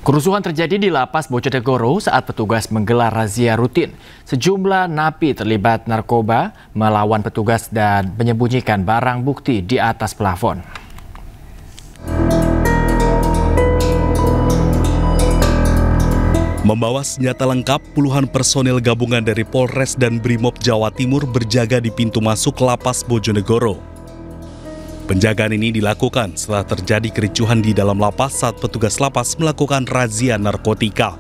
Kerusuhan terjadi di Lapas Bojonegoro saat petugas menggelar razia rutin. Sejumlah napi terlibat narkoba melawan petugas dan menyembunyikan barang bukti di atas plafon. Membawa senjata lengkap, puluhan personel gabungan dari Polres dan Brimob Jawa Timur berjaga di pintu masuk Lapas Bojonegoro. Penjagaan ini dilakukan setelah terjadi kericuhan di dalam lapas saat petugas lapas melakukan razia narkotika.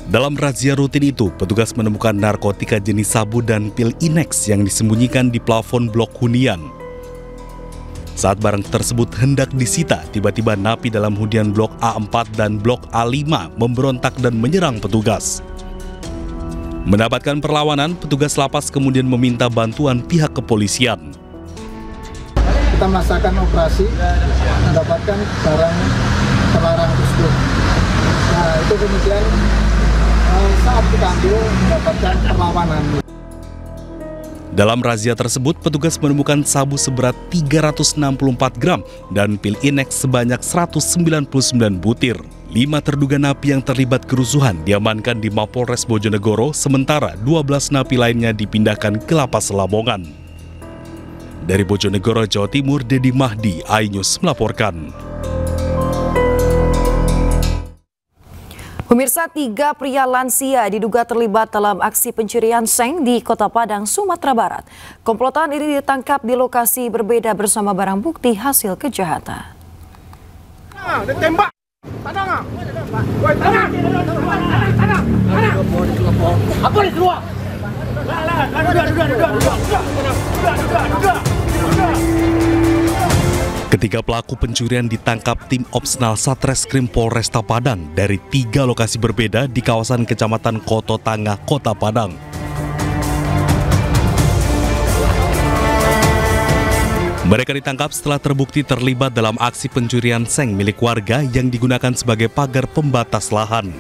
Dalam razia rutin itu, petugas menemukan narkotika jenis sabu dan pil Inex yang disembunyikan di plafon blok hunian. Saat barang tersebut hendak disita, tiba-tiba napi dalam hunian blok A4 dan blok A5 memberontak dan menyerang petugas. Mendapatkan perlawanan, petugas lapas kemudian meminta bantuan pihak kepolisian. Kita melaksanakan operasi mendapatkan barang terlarang tersebut. Nah, itu kemudian saat kita ambil mendapatkan perlawanan. Dalam razia tersebut, petugas menemukan sabu seberat 364 gram dan pil Inex sebanyak 199 butir. 5 terduga napi yang terlibat kerusuhan diamankan di Mapolres Bojonegoro, sementara 12 napi lainnya dipindahkan ke Lapas Lamongan. Dari Bojonegoro, Jawa Timur, Dedi Mahdi, iNews melaporkan. Pemirsa, 3 pria lansia diduga terlibat dalam aksi pencurian seng di Kota Padang, Sumatera Barat. Komplotan ini ditangkap di lokasi berbeda bersama barang bukti hasil kejahatan. Tembak! Tanang! Apa di keluar? Ketiga pelaku pencurian ditangkap tim Opsnal Satreskrim Polresta Padang dari 3 lokasi berbeda di kawasan Kecamatan Koto Tangah, Kota Padang. Mereka ditangkap setelah terbukti terlibat dalam aksi pencurian seng milik warga yang digunakan sebagai pagar pembatas lahan.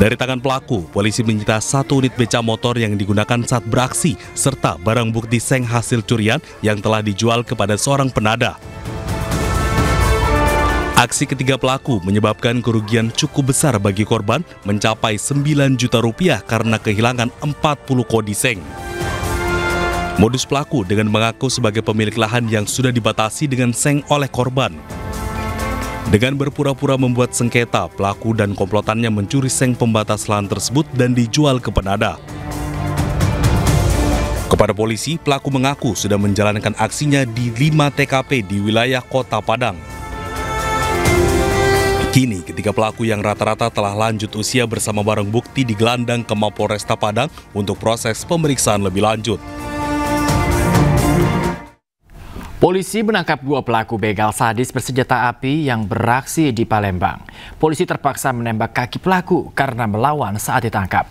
Dari tangan pelaku, polisi menyita 1 unit beca motor yang digunakan saat beraksi, serta barang bukti seng hasil curian yang telah dijual kepada seorang penadah. Aksi ketiga pelaku menyebabkan kerugian cukup besar bagi korban, mencapai 9 juta rupiah karena kehilangan 40 kodi seng. Modus pelaku dengan mengaku sebagai pemilik lahan yang sudah dibatasi dengan seng oleh korban. Dengan berpura-pura membuat sengketa, pelaku dan komplotannya mencuri seng pembatas lahan tersebut dan dijual ke penadah. Kepada polisi, pelaku mengaku sudah menjalankan aksinya di 5 TKP di wilayah Kota Padang. Kini, ketiga pelaku yang rata-rata telah lanjut usia bersama barang bukti digelandang ke Mapolresta Padang untuk proses pemeriksaan lebih lanjut. Polisi menangkap 2 pelaku begal sadis bersenjata api yang beraksi di Palembang. Polisi terpaksa menembak kaki pelaku karena melawan saat ditangkap.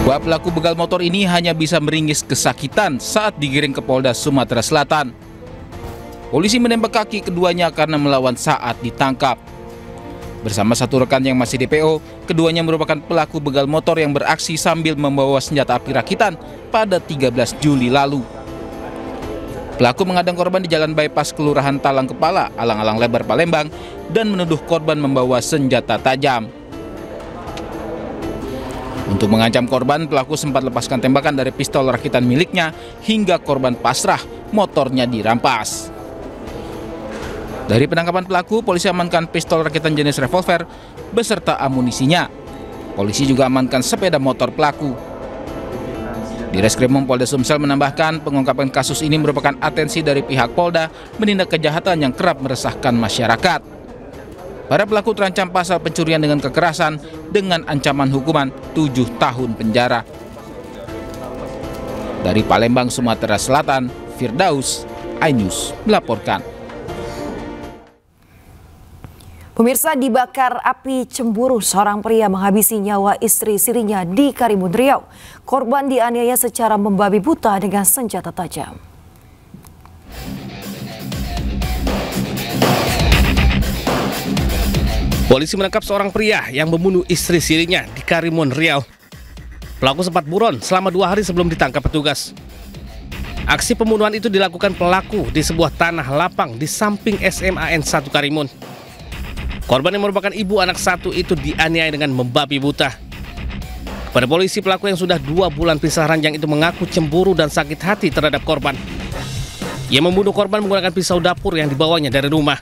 Dua pelaku begal motor ini hanya bisa meringis kesakitan saat digiring ke Polda Sumatera Selatan. Polisi menembak kaki keduanya karena melawan saat ditangkap. Bersama 1 rekan yang masih DPO, keduanya merupakan pelaku begal motor yang beraksi sambil membawa senjata api rakitan pada 13 Juli lalu. Pelaku mengadang korban di Jalan Bypass Kelurahan Talang Kepala, Alang-Alang Lebar, Palembang, dan menuduh korban membawa senjata tajam. Untuk mengancam korban, pelaku sempat lepaskan tembakan dari pistol rakitan miliknya hingga korban pasrah, motornya dirampas. Dari penangkapan pelaku, polisi amankan pistol rakitan jenis revolver beserta amunisinya. Polisi juga amankan sepeda motor pelaku. Di Reskrimum Polda Sumsel menambahkan, pengungkapan kasus ini merupakan atensi dari pihak Polda menindak kejahatan yang kerap meresahkan masyarakat. Para pelaku terancam pasal pencurian dengan kekerasan dengan ancaman hukuman 7 tahun penjara. Dari Palembang, Sumatera Selatan, Firdaus, iNews melaporkan. Pemirsa, dibakar api cemburu, seorang pria menghabisi nyawa istri sirinya di Karimun Riau. Korban dianiaya secara membabi buta dengan senjata tajam. Polisi menangkap seorang pria yang membunuh istri sirinya di Karimun, Riau. Pelaku sempat buron selama 2 hari sebelum ditangkap petugas. Aksi pembunuhan itu dilakukan pelaku di sebuah tanah lapang di samping SMAN 1 Karimun. Korban yang merupakan ibu anak satu itu dianiaya dengan membabi buta. Pada polisi, pelaku yang sudah 2 bulan pisah ranjang itu mengaku cemburu dan sakit hati terhadap korban. Ia membunuh korban menggunakan pisau dapur yang dibawanya dari rumah.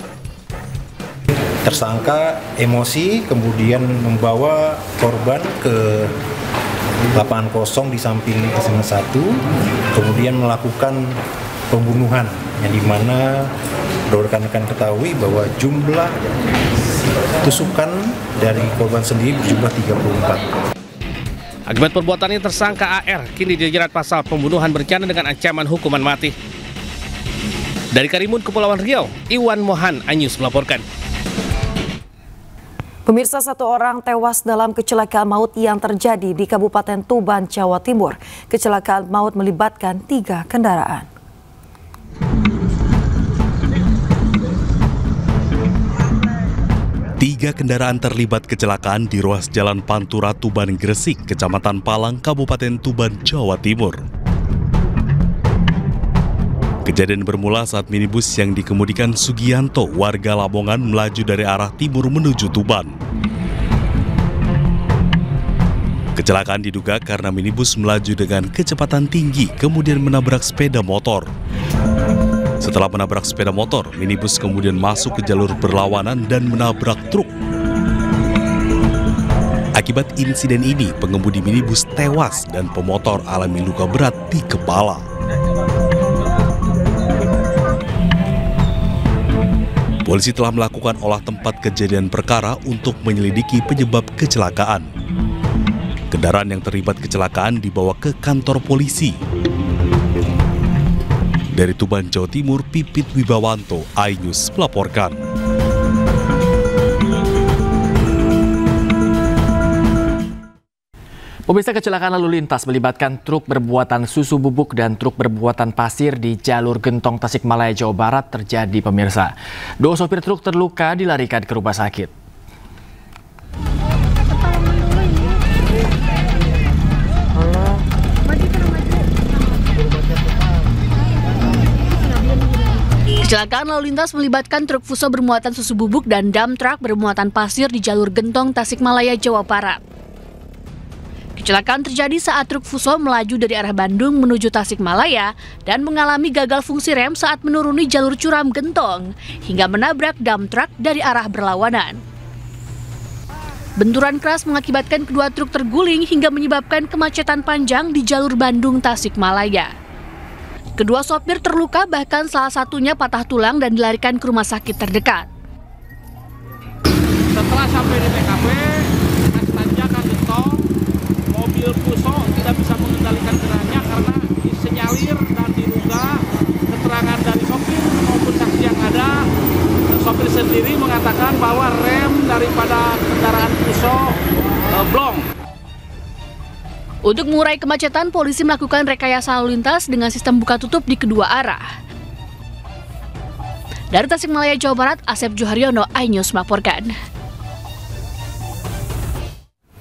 Tersangka emosi kemudian membawa korban ke lapangan kosong di samping SMA 1, kemudian melakukan pembunuhan yang dimana rekan-rekan ketahui bahwa jumlah tusukan dari korban sendiri berjumlah 34. Akibat perbuatannya, tersangka AR kini dijerat pasal pembunuhan berencana dengan ancaman hukuman mati. Dari Karimun, Kepulauan Riau, Iwan Mohan, iNews melaporkan. Pemirsa, 1 orang tewas dalam kecelakaan maut yang terjadi di Kabupaten Tuban, Jawa Timur. Kecelakaan maut melibatkan 3 kendaraan. Tiga kendaraan terlibat kecelakaan di ruas Jalan Pantura Tuban Gresik, Kecamatan Palang, Kabupaten Tuban, Jawa Timur. Kejadian bermula saat minibus yang dikemudikan Sugianto, warga Lamongan, melaju dari arah timur menuju Tuban. Kecelakaan diduga karena minibus melaju dengan kecepatan tinggi, kemudian menabrak sepeda motor. Setelah menabrak sepeda motor, minibus kemudian masuk ke jalur berlawanan dan menabrak truk. Akibat insiden ini, pengemudi minibus tewas dan pemotor alami luka berat di kepala. Polisi telah melakukan olah tempat kejadian perkara untuk menyelidiki penyebab kecelakaan. Kendaraan yang terlibat kecelakaan dibawa ke kantor polisi. Dari Tuban, Jawa Timur, Pipit Wibawanto, iNews melaporkan. Pemirsa, kecelakaan lalu lintas melibatkan truk berbuatan susu bubuk dan truk berbuatan pasir di jalur Gentong Tasikmalaya, Jawa Barat terjadi, pemirsa. 2 sopir truk terluka dilarikan ke rumah sakit. Kecelakaan lalu lintas melibatkan truk fuso bermuatan susu bubuk dan dump truck bermuatan pasir di jalur Gentong Tasikmalaya, Jawa Barat. Kecelakaan terjadi saat truk fuso melaju dari arah Bandung menuju Tasikmalaya dan mengalami gagal fungsi rem saat menuruni jalur curam Gentong hingga menabrak dump truck dari arah berlawanan. Benturan keras mengakibatkan kedua truk terguling hingga menyebabkan kemacetan panjang di jalur Bandung Tasikmalaya. Kedua sopir terluka, bahkan salah satunya patah tulang dan dilarikan ke rumah sakit terdekat. Setelah sampai di TKP, tanjakan Gentong, mobil fuso tidak bisa mengendalikan kendaraannya karena disenyalir dan diduga keterangan dari sopir maupun saksi yang ada. Sopir sendiri mengatakan bahwa rem daripada kendaraan fuso blong. Untuk mengurai kemacetan, polisi melakukan rekayasa lalu lintas dengan sistem buka tutup di kedua arah. Dari Tasikmalaya, Jawa Barat, Asep Juharyono, iNews melaporkan.